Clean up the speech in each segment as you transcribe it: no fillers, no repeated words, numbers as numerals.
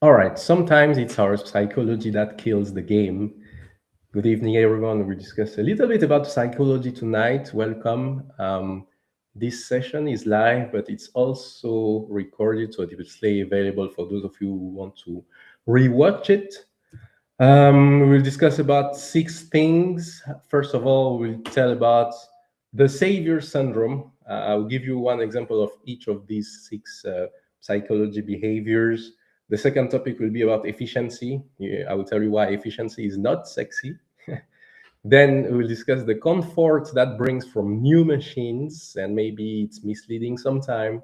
All right, sometimes it's our psychology that kills the game. Good evening, everyone. We'll discuss a little bit about psychology tonight. Welcome. This session is live, but it's also recorded, so it will stay available for those of you who want to rewatch it. We'll discuss about 6 things. First of all, we'll tell about the Savior Syndrome. I'll give you one example of each of these 6 psychology behaviors. The second topic will be about efficiency. I will tell you why efficiency is not sexy. Then we'll discuss the comfort that brings from new machines, and maybe it's misleading sometime.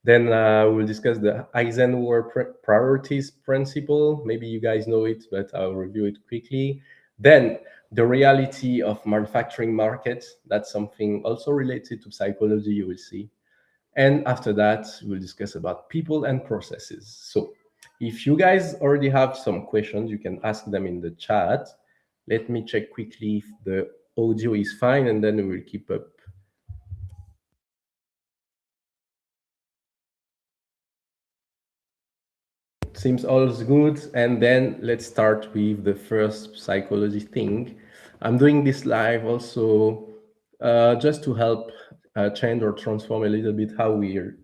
Then we'll discuss the Eisenhower Priorities principle. Maybe you guys know it, but I'll review it quickly. Then the reality of manufacturing markets. That's something also related to psychology, you will see. And after that, we'll discuss about people and processes. So if you guys already have some questions, you can ask them in the chat. Let me check quickly if the audio is fine, and then we'll keep up. Seems all's good. And then let's start with the first psychology thing. I'm doing this live also just to help change or transform a little bit how we're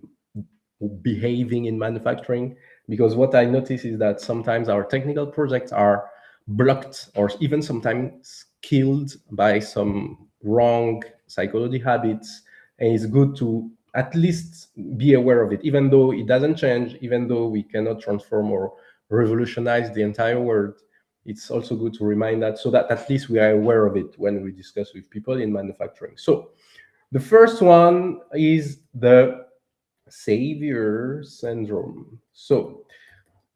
behaving in manufacturing. Because what I notice is that sometimes our technical projects are blocked or even sometimes killed by some wrong psychology habits. And it's good to at least be aware of it, even though it doesn't change, even though we cannot transform or revolutionize the entire world. It's also good to remind that, so that at least we are aware of it when we discuss with people in manufacturing. So the first one is the Savior Syndrome. So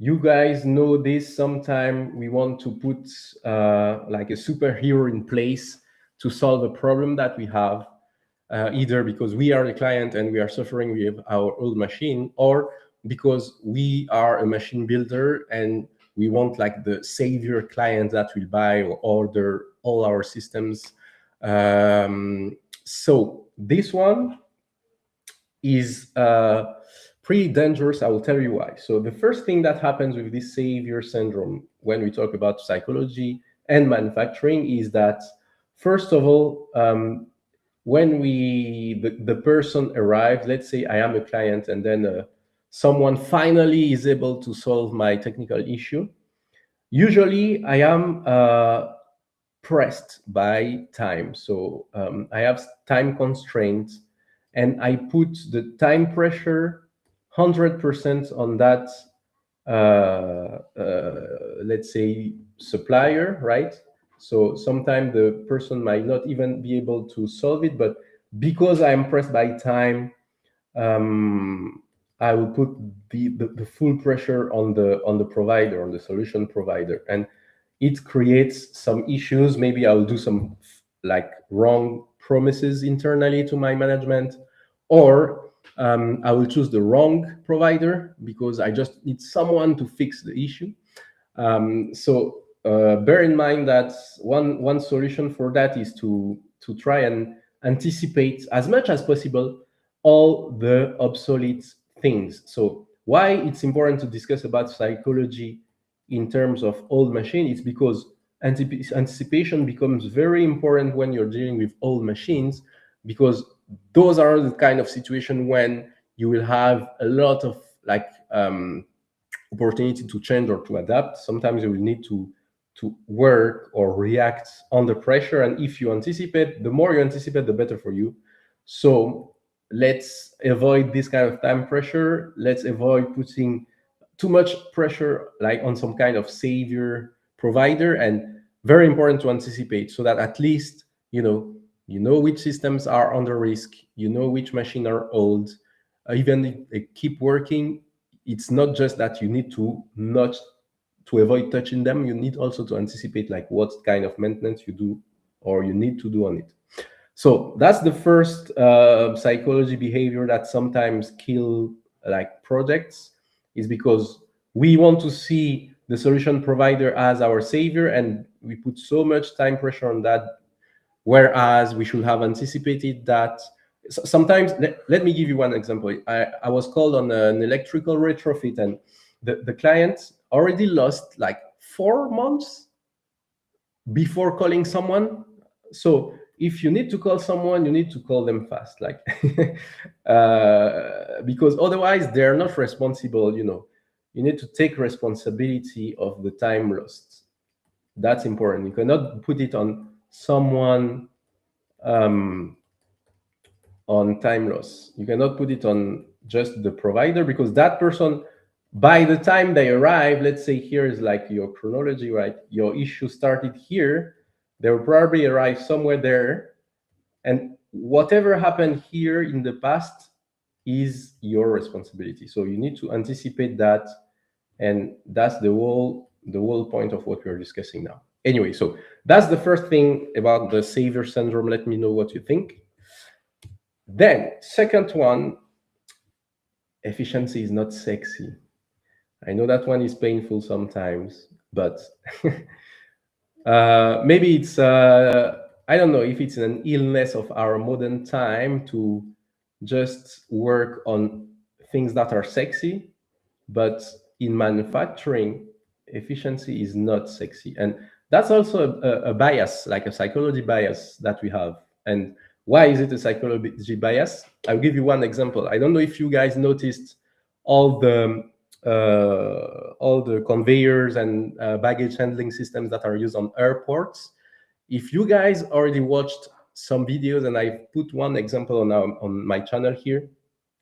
you guys know this. Sometime we want to put like a superhero in place to solve a problem that we have, either because we are the client and we are suffering with our old machine, or because we are a machine builder and we want like the savior client that will buy or order all our systems. So this one is pretty dangerous. I will tell you why. So the first thing that happens with this Savior Syndrome when we talk about psychology and manufacturing is that, first of all, when the person arrives, let's say I am a client, and then someone finally is able to solve my technical issue. Usually I am pressed by time. So I have time constraints, and I put the time pressure 100% on that, let's say, supplier, right? So sometimes the person might not even be able to solve it, but because I'm pressed by time, I will put the full pressure on the provider, on the solution provider, and it creates some issues. Maybe I'll do some like wrong promises internally to my management, or I will choose the wrong provider because I just need someone to fix the issue. So bear in mind that one solution for that is to try and anticipate as much as possible all the obsolete things. So why it's important to discuss about psychology in terms of old machine? It's because anticipation becomes very important when you're dealing with old machines, because those are the kind of situation when you will have a lot of like opportunity to change or to adapt. Sometimes you will need to work or react under pressure, and if you anticipate, the more you anticipate, the better for you. So let's avoid this kind of time pressure. Let's avoid putting too much pressure like on some kind of savior provider, and very important to anticipate, so that at least you know which systems are under risk, you know which machine are old. Even if they keep working, it's not just that you need to not to avoid touching them, you need also to anticipate like what kind of maintenance you do or you need to do on it. So that's the first psychology behavior that sometimes kill like projects, is because we want to see the solution provider as our savior, and we put so much time pressure on that, whereas we should have anticipated that. Sometimes, let me give you one example. I was called on an electrical retrofit, and the client already lost like 4 months before calling someone. So if you need to call someone, you need to call them fast, like because otherwise they're not responsible. You need to take responsibility of the time lost. That's important. You cannot put it on someone, on time loss. You cannot put it on just the provider, because that person, by the time they arrive, let's say here is like your chronology, right? Your issue started here, they will probably arrive somewhere there, and whatever happened here in the past is your responsibility. So you need to anticipate that, and that's the whole point of what we're discussing now. Anyway, so that's the first thing about the Savior Syndrome. Let me know what you think. Then, second one, efficiency is not sexy. I know that one is painful sometimes, but maybe it's, I don't know if it's an illness of our modern time to just work on things that are sexy, but in manufacturing, efficiency is not sexy. And that's also a bias, like a psychology bias that we have. And why is it a psychology bias? I'll give you one example. I don't know if you guys noticed all the conveyors and baggage handling systems that are used on airports. If you guys already watched some videos, and I put one example on my channel here,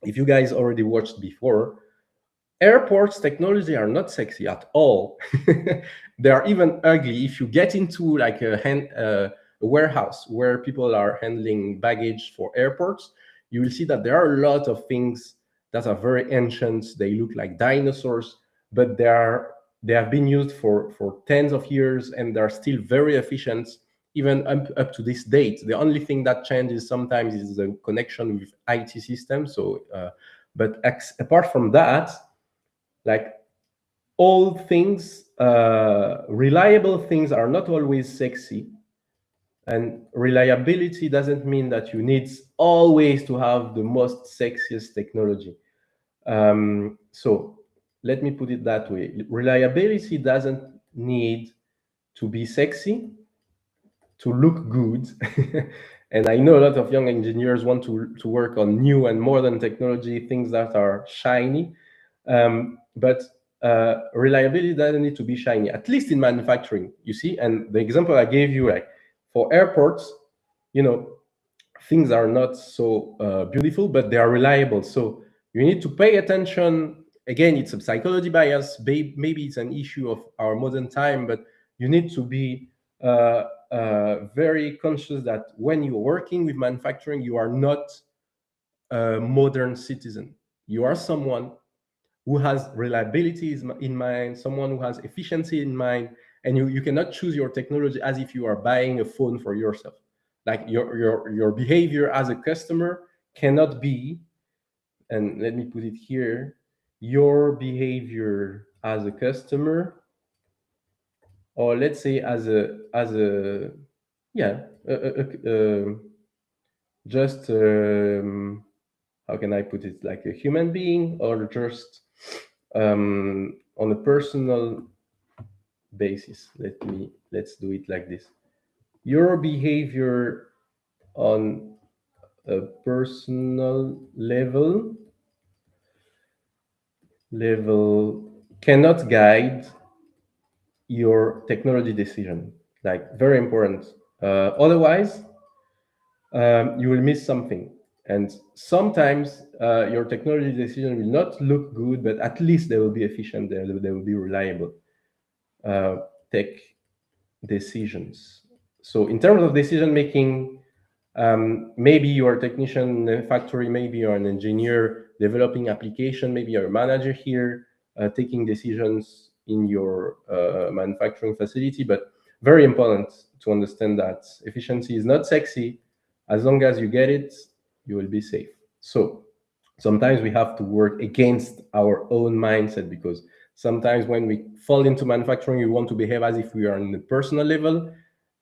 if you guys already watched before, airports technology are not sexy at all. They are even ugly. If you get into like a warehouse where people are handling baggage for airports, you will see that there are a lot of things that are very ancient. They look like dinosaurs, but they have been used for tens of years, and they're still very efficient even up to this date. The only thing that changes sometimes is the connection with IT systems. So but apart from that, like all things, reliable things are not always sexy. And reliability doesn't mean that you need always to have the most sexiest technology. So let me put it that way. Reliability doesn't need to be sexy to look good. And I know a lot of young engineers want to work on new and modern technology, things that are shiny. But reliability doesn't need to be shiny, at least in manufacturing, you see. And the example I gave you, like for airports, things are not so beautiful, but they are reliable. So you need to pay attention. Again, it's a psychology bias. Maybe it's an issue of our modern time, but you need to be very conscious that when you're working with manufacturing, you are not a modern citizen. You are someone who has reliability in mind, someone who has efficiency in mind, and you cannot choose your technology as if you are buying a phone for yourself. Like your behavior as a customer cannot be, and let me put it here, your behavior as a customer, or let's say as a yeah, just how can I put it, like a human being, or just on a personal basis. Let's do it like this. Your behavior on a personal level cannot guide your technology decision. Like, very important. Otherwise, you will miss something. And sometimes your technology decision will not look good, but at least they will be efficient. They will be reliable tech decisions. So in terms of decision making, maybe you're a technician in a factory, maybe you're an engineer developing application, maybe you're a manager here taking decisions in your manufacturing facility. But very important to understand that efficiency is not sexy. As long as you get it, you will be safe. So sometimes we have to work against our own mindset, because sometimes when we fall into manufacturing, we want to behave as if we are on the personal level,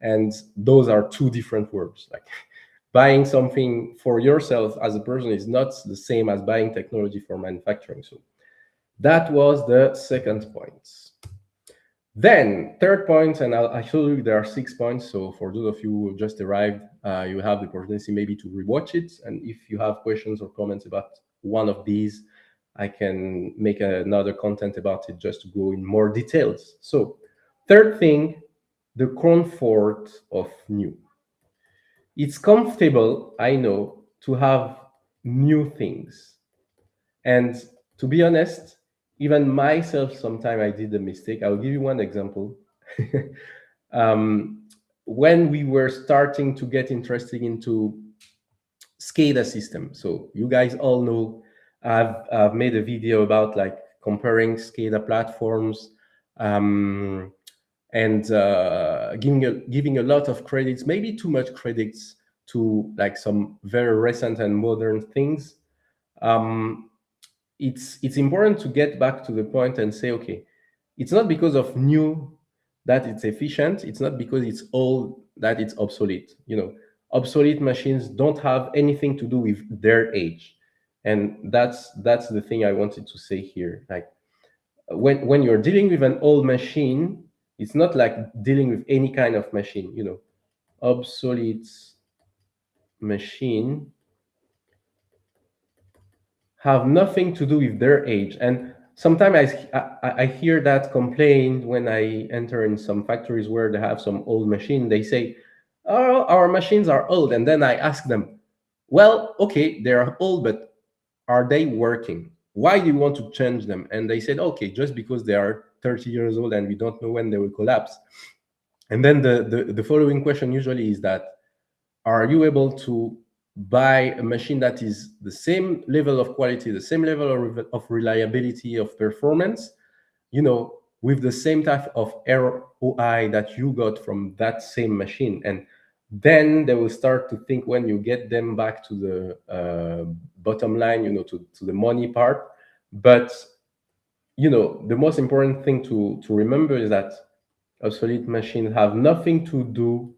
and those are two different words. Like, buying something for yourself as a person is not the same as buying technology for manufacturing. So that was the second point. Then third point, and I showed you there are 6 points. So for those of you who just arrived, you have the opportunity maybe to rewatch it. And if you have questions or comments about one of these, I can make another content about it just to go in more details. So third thing, the comfort of new. It's comfortable, I know, to have new things. And to be honest, even myself, sometimes I did a mistake. I'll give you one example. um, when we were starting to get interested into SCADA system, so you guys all know I've made a video about like comparing SCADA platforms, and giving a lot of credits, maybe too much credits to like some very recent and modern things. It's important to get back to the point and say, okay, it's not because of new that it's efficient. It's not because it's old that it's obsolete. Obsolete machines don't have anything to do with their age, and that's the thing I wanted to say here. Like when you're dealing with an old machine, it's not like dealing with any kind of machine. Obsolete machine have nothing to do with their age. And sometimes I hear that complaint when I enter in some factories where they have some old machine. They say, oh, our machines are old. And then I ask them, well, okay, they are old, but are they working? Why do you want to change them? And they said, okay, just because they are 30 years old and we don't know when they will collapse. And then the following question usually is that, are you able to buy a machine that is the same level of quality, the same level of reliability, of performance, with the same type of ROI that you got from that same machine? And then they will start to think, when you get them back to the bottom line, to the money part. But the most important thing to remember is that obsolete machines have nothing to do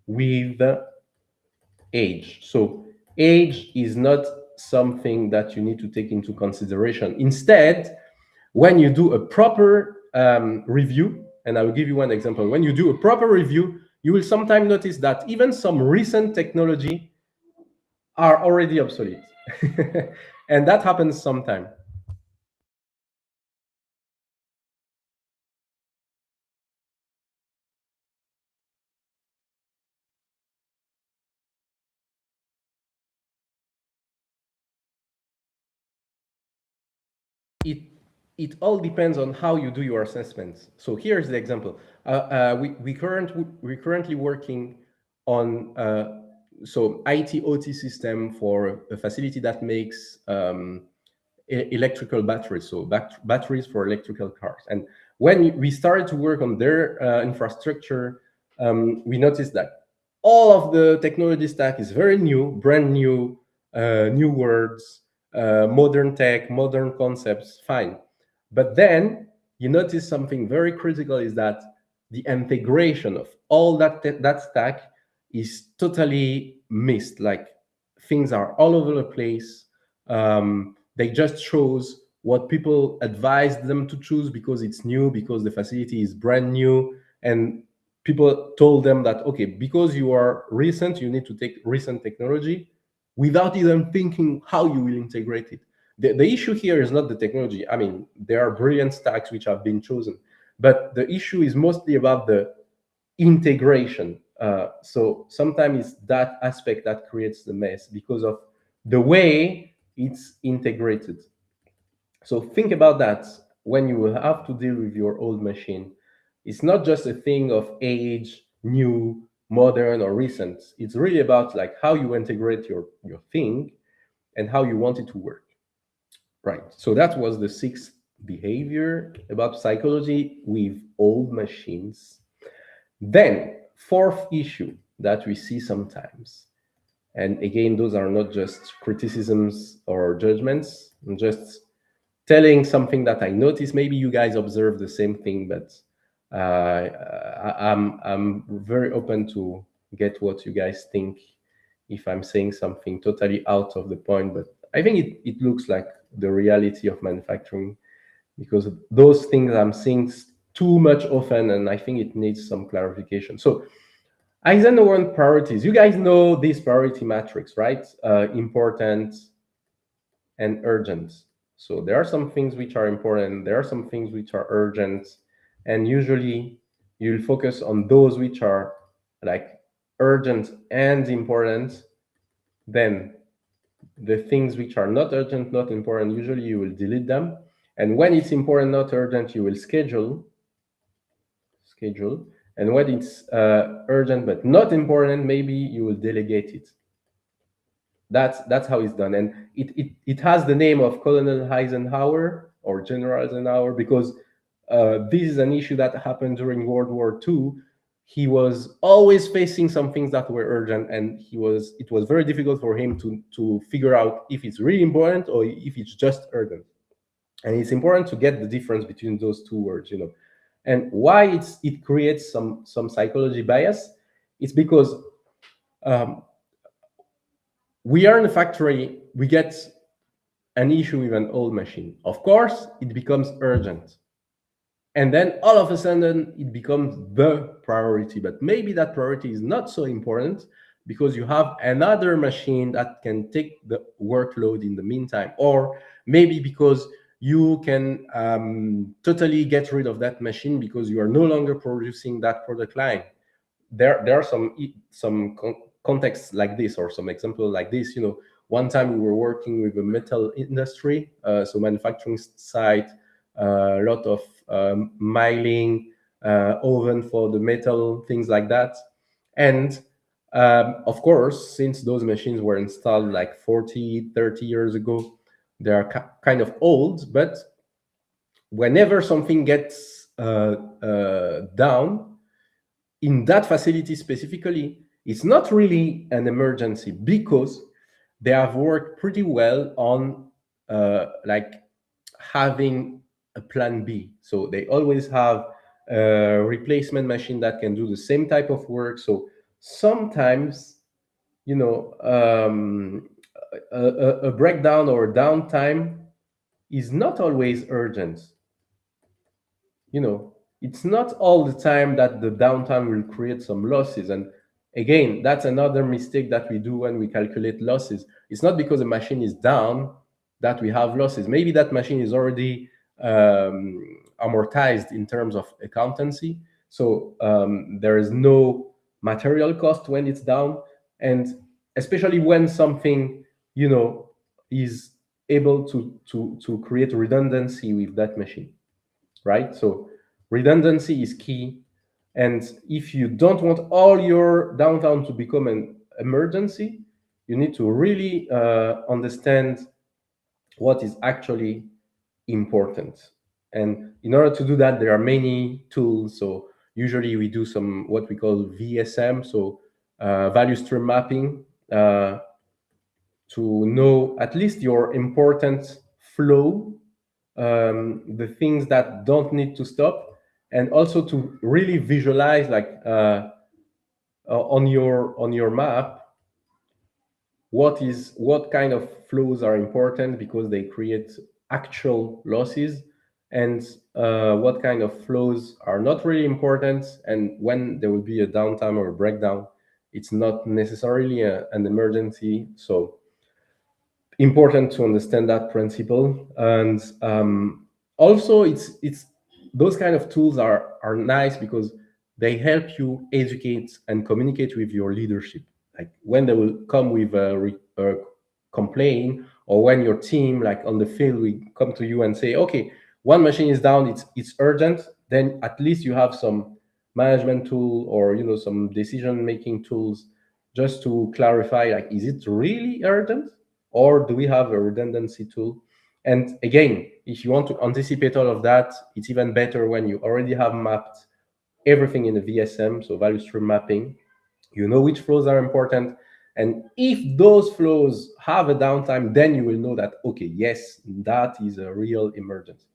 with age. So age is not something that you need to take into consideration. Instead, when you do a proper review, and I will give you one example. When you do a proper review, you will sometimes notice that even some recent technology are already obsolete. And that happens sometimes. It all depends on how you do your assessments. So here's the example. We currently working on so IT OT system for a facility that makes electrical batteries, so batteries for electrical cars. And when we started to work on their infrastructure, we noticed that all of the technology stack is very new, brand new, new words, modern tech, modern concepts, fine. But then you notice something very critical is that the integration of all that stack is totally missed. Like things are all over the place. They just chose what people advised them to choose because it's new, because the facility is brand new, and people told them that, okay, because you are recent, you need to take recent technology without even thinking how you will integrate it. The issue here is not the technology. I mean, there are brilliant stacks which have been chosen, but the issue is mostly about the integration. So sometimes it's that aspect that creates the mess because of the way it's integrated. So think about that when you have to deal with your old machine. It's not just a thing of age, new, modern, or recent. It's really about like how you integrate your thing and how you want it to work. Right. So that was the sixth behavior about psychology with old machines. Then, fourth issue that we see sometimes, and again, those are not just criticisms or judgments, I'm just telling something that I noticed. Maybe you guys observe the same thing, but I'm very open to get what you guys think if I'm saying something totally out of the point. But I think it looks like the reality of manufacturing, because those things I'm seeing too much often, and I think it needs some clarification. So Eisenhower priorities, you guys know this priority matrix, right? Important and urgent. So there are some things which are important, there are some things which are urgent, and usually you'll focus on those which are like urgent and important. Then the things which are not urgent, not important, usually you will delete them. And when it's important, not urgent, you will schedule. And when it's urgent but not important, maybe you will delegate it. That's how it's done. And it has the name of Colonel Eisenhower or General Eisenhower because this is an issue that happened during World War II. He was always facing some things that were urgent, and it was very difficult for him to figure out if it's really important or if it's just urgent. And it's important to get the difference between those two words, you know. And why it creates some psychology bias? It's because we are in a factory, we get an issue with an old machine. Of course, it becomes urgent. And then all of a sudden, it becomes the priority. But maybe that priority is not so important because you have another machine that can take the workload in the meantime. Or maybe because you can totally get rid of that machine because you are no longer producing that product line. There are some contexts like this, or some example like this. You know, one time we were working with a metal industry, so manufacturing site, a lot of milling, oven for the metal, things like that. And of course, since those machines were installed like 40, 30 years ago, they are kind of old. But whenever something gets down in that facility specifically, it's not really an emergency because they have worked pretty well on like having a plan B. So they always have a replacement machine that can do the same type of work. So sometimes, you know, a breakdown or a downtime is not always urgent. You know, it's not all the time that the downtime will create some losses. And again, that's another mistake that we do when we calculate losses. It's not because a machine is down that we have losses. Maybe that machine is already amortized in terms of accountancy. So there is no material cost when it's down. And especially when something, you know, is able to create redundancy with that machine, right? So redundancy is key. And if you don't want all your downtime to become an emergency, you need to really understand what is actually important. And in order to do that, there are many tools. So usually we do some what we call VSM, so value stream mapping, to know at least your important flow, the things that don't need to stop, and also to really visualize, like on your map, what kind of flows are important because they create actual losses, and what kind of flows are not really important, and when there will be a downtime or a breakdown, it's not necessarily an emergency. So important to understand that principle. And also it's those kind of tools are nice because they help you educate and communicate with your leadership. Like when they will come with a complaint, or when your team, like on the field, we come to you and say, okay, one machine is down, it's urgent, then at least you have some management tool, or you know, some decision making tools, just to clarify, like, is it really urgent, or do we have a redundancy tool? And again, if you want to anticipate all of that, it's even better when you already have mapped everything in the VSM, so value stream mapping. You know which flows are important. And if those flows have a downtime, then you will know that, okay, yes, that is a real emergency.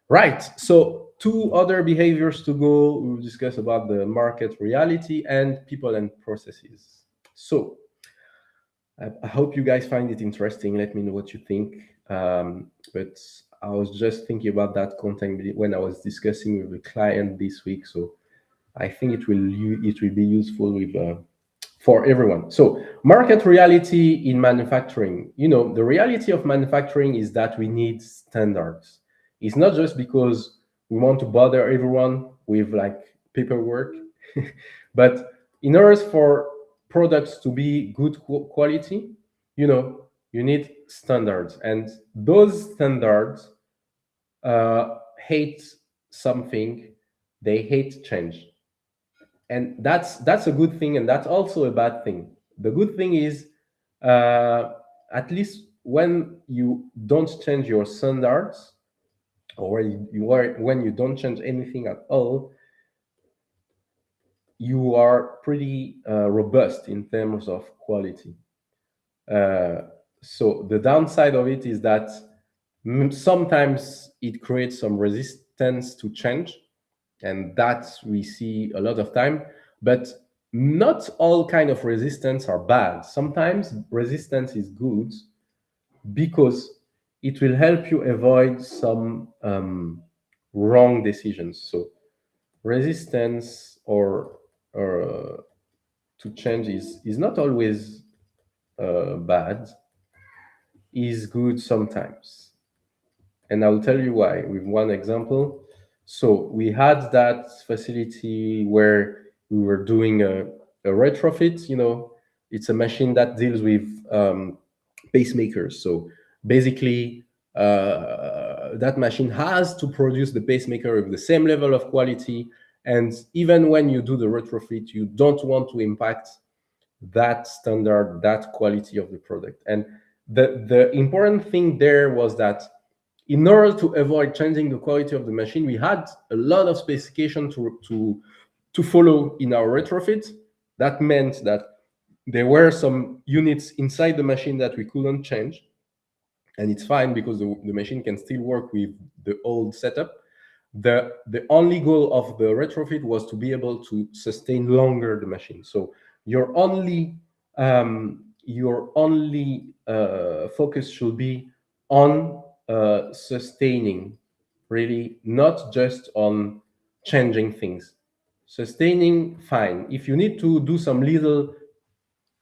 Right, so two other behaviors to go. We'll discuss about the market reality and people and processes. So I hope you guys find it interesting. Let me know what you think. But I was just thinking about that content when I was discussing with the client this week. So I think it will be useful with for everyone. So market reality in manufacturing. The reality of manufacturing is that we need standards. It's not just because we want to bother everyone with like paperwork, but in order for products to be good quality, you know, you need standards, and those standards hate something. They hate change, and that's a good thing, and that's also a bad thing. The good thing is, uh, at least when you don't change your standards, or when you don't change anything at all, you are pretty robust in terms of quality. uh, so the downside of it is that sometimes it creates some resistance to change, and that we see a lot of time. But not all kind of resistance are bad. Sometimes resistance is good because it will help you avoid some wrong decisions. So resistance or to change is not always bad, is good sometimes. And I'll tell you why with one example. So we had that facility where we were doing a retrofit. It's a machine that deals with pacemakers. So basically, that machine has to produce the pacemaker with the same level of quality. And even when you do the retrofit, you don't want to impact that standard, that quality of the product. And the important thing there was that in order to avoid changing the quality of the machine, we had a lot of specification to follow in our retrofit. That meant that there were some units inside the machine that we couldn't change, and it's fine because the machine can still work with the old setup. The only goal of the retrofit was to be able to sustain longer the machine. So your only focus should be on sustaining, really, not just on changing things. Sustaining, fine. If you need to do some little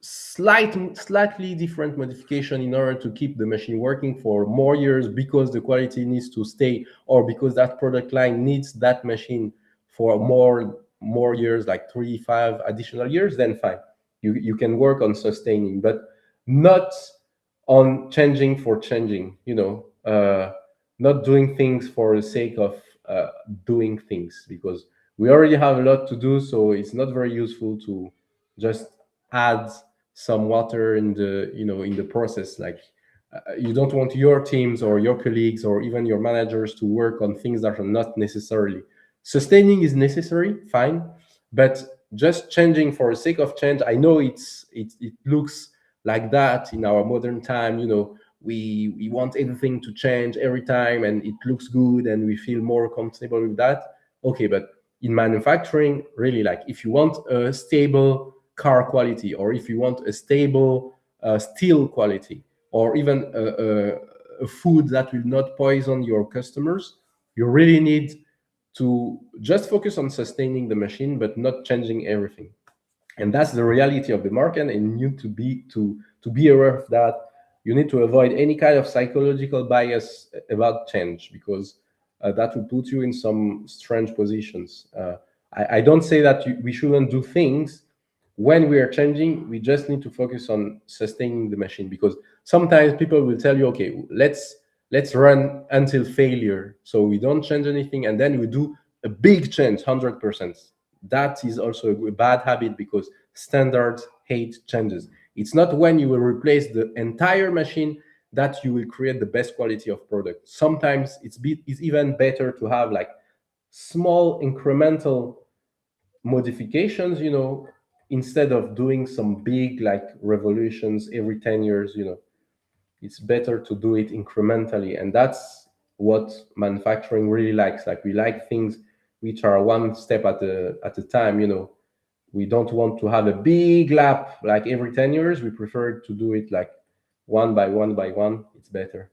slightly different modification in order to keep the machine working for more years because the quality needs to stay, or because that product line needs that machine for more years, like 3 5 additional years, then fine, you can work on sustaining, but not on changing for changing, not doing things for the sake of doing things, because we already have a lot to do. So it's not very useful to just add some water in the process. Like, you don't want your teams or your colleagues or even your managers to work on things that are not necessarily sustaining. Is necessary, fine, but just changing for the sake of change, I know it looks like that in our modern time. We want everything to change every time, and it looks good and we feel more comfortable with that. Okay, but in manufacturing, really, like, if you want a stable car quality, or if you want a stable steel quality, or even a food that will not poison your customers, you really need to just focus on sustaining the machine but not changing everything. And that's the reality of the market, and you need to be aware of that. You need to avoid any kind of psychological bias about change, because that will put you in some strange positions. I don't say that we shouldn't do things when we are changing. We just need to focus on sustaining the machine, because sometimes people will tell you, okay, let's run until failure, so we don't change anything, and then we do a big change, 100%. That is also a bad habit, because standards hate changes. It's not when you will replace the entire machine that you will create the best quality of product. Sometimes it's even better to have like small incremental modifications, instead of doing some big like revolutions every 10 years. It's better to do it incrementally, and that's what manufacturing really likes. Like, we like things which are one step at a time. We don't want to have a big lap like every 10 years. We prefer to do it like one by one by one. It's better.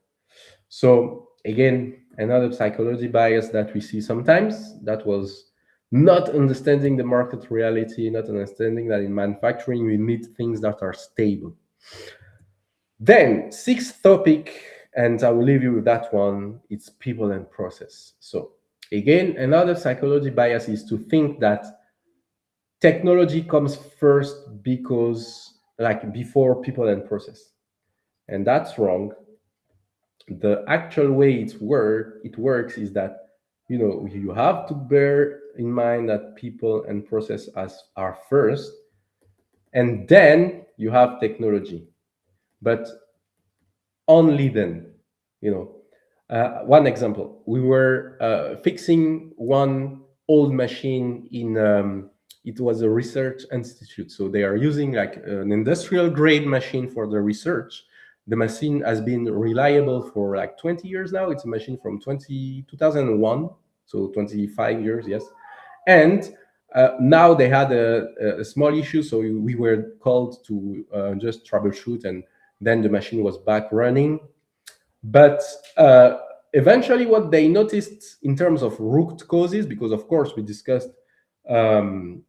So again, another psychology bias that we see sometimes, that was not understanding the market reality, not understanding that in manufacturing we need things that are stable. Then sixth topic, and I will leave you with that one, it's people and process. So again, another psychology bias is to think that technology comes first because like before people and process. And that's wrong. The actual way it works is that you have to bear in mind that people and process as are first, and then you have technology, but only then. you know One example, we were fixing one old machine in it was a research institute, so they are using like an industrial grade machine for the research. The machine has been reliable for like 20 years now. It's a machine from 2001, so 25 years, yes. And now they had a small issue, so we were called to just troubleshoot, and then the machine was back running. But eventually, what they noticed in terms of root causes, because of course we discussed um,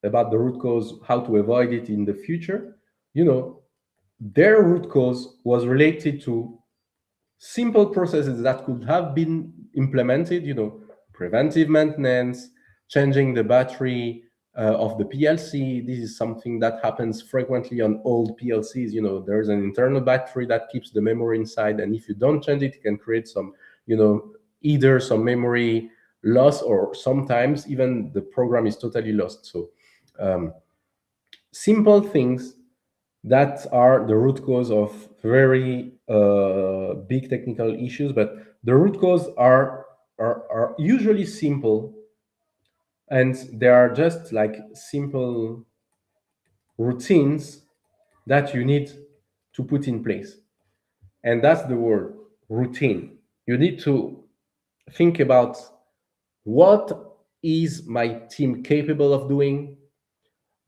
about the root cause, how to avoid it in the future, their root cause was related to simple processes that could have been implemented, preventive maintenance, changing the battery of the PLC. This is something that happens frequently on old PLCs. There's an internal battery that keeps the memory inside, and if you don't change it, it can create some, either some memory loss, or sometimes even the program is totally lost. So simple things that are the root cause of very big technical issues, but the root cause are usually simple, and they are just like simple routines that you need to put in place. And that's the word, routine. You need to think about, what is my team capable of doing?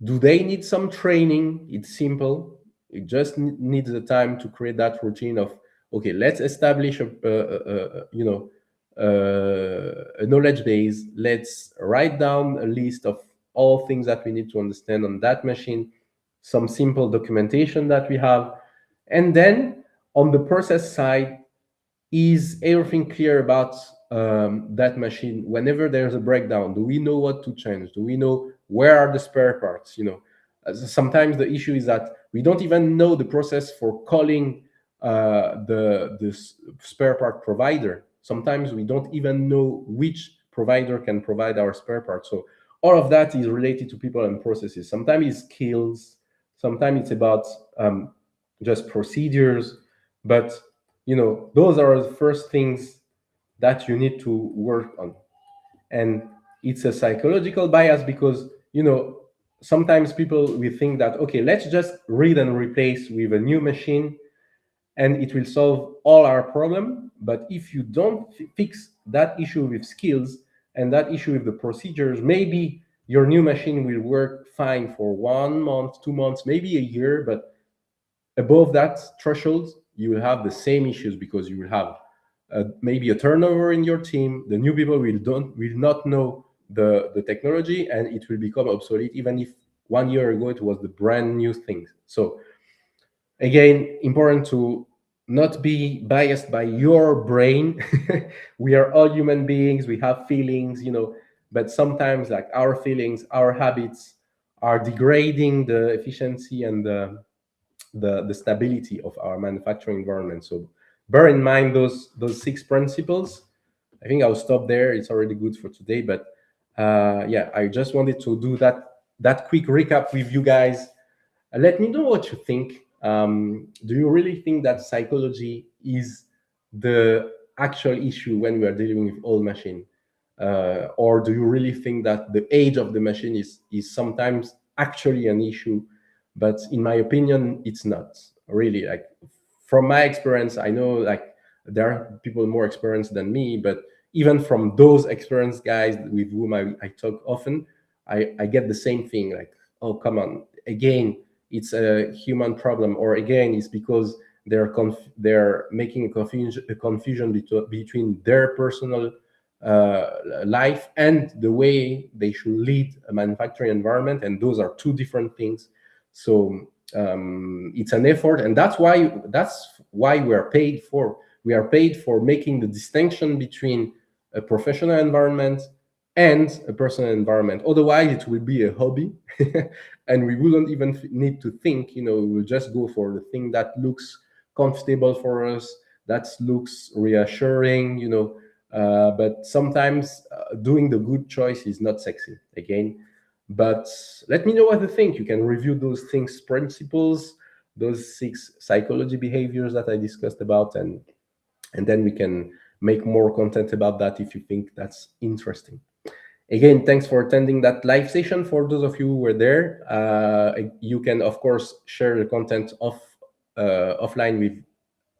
Do they need some training? It's simple. It just needs the time to create that routine of, okay, let's establish a knowledge base. Let's write down a list of all things that we need to understand on that machine, some simple documentation that we have. And then on the process side, is everything clear about that machine? Whenever there's a breakdown, do we know what to change? Do we know where are the spare parts? Sometimes the issue is that we don't even know the process for calling the spare part provider. Sometimes we don't even know which provider can provide our spare parts. So all of that is related to people and processes. Sometimes it's skills, sometimes it's about just procedures, but those are the first things that you need to work on. And it's a psychological bias because sometimes people will think that, okay, let's just read and replace with a new machine and it will solve all our problem. But if you don't fix that issue with skills and that issue with the procedures, maybe your new machine will work fine for 1 month, 2 months, maybe a year, but above that threshold, you will have the same issues because you will have maybe a turnover in your team. The new people will not know the technology, and it will become obsolete, even if 1 year ago it was the brand new thing. So again, important to not be biased by your brain. We are all human beings. We have feelings, but sometimes like our feelings, our habits are degrading the efficiency and the stability of our manufacturing environment. So bear in mind those 6 principles. I think I'll stop there. It's already good for today, but yeah, I just wanted to do that quick recap with you guys. Let me know what you think. Do you really think that psychology is the actual issue when we are dealing with old machine? Or do you really think that the age of the machine is sometimes actually an issue? But in my opinion, it's not really. Like, from my experience, I know like there are people more experienced than me, but even from those experienced guys with whom I talk often, I get the same thing. Like, oh, come on, again, it's a human problem, or again, it's because they're making a confusion between their personal life and the way they should lead a manufacturing environment, and those are two different things. So it's an effort, and that's why we are paid for making the distinction between a professional environment and a personal environment. Otherwise, it will be a hobby, and we wouldn't even need to think. We will just go for the thing that looks comfortable for us, that looks reassuring. But sometimes doing the good choice is not sexy again. But let me know what you think. You can review those principles, those 6 psychology behaviors that I discussed about, and then we can make more content about that if you think that's interesting. Again, thanks for attending that live session. For those of you who were there, you can, of course, share the content offline with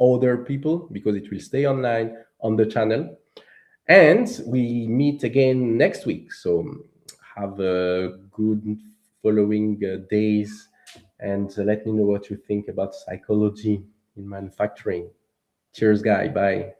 other people, because it will stay online on the channel. And we meet again next week. So have a good following days, and let me know what you think about psychology in manufacturing. Cheers, guy. Bye.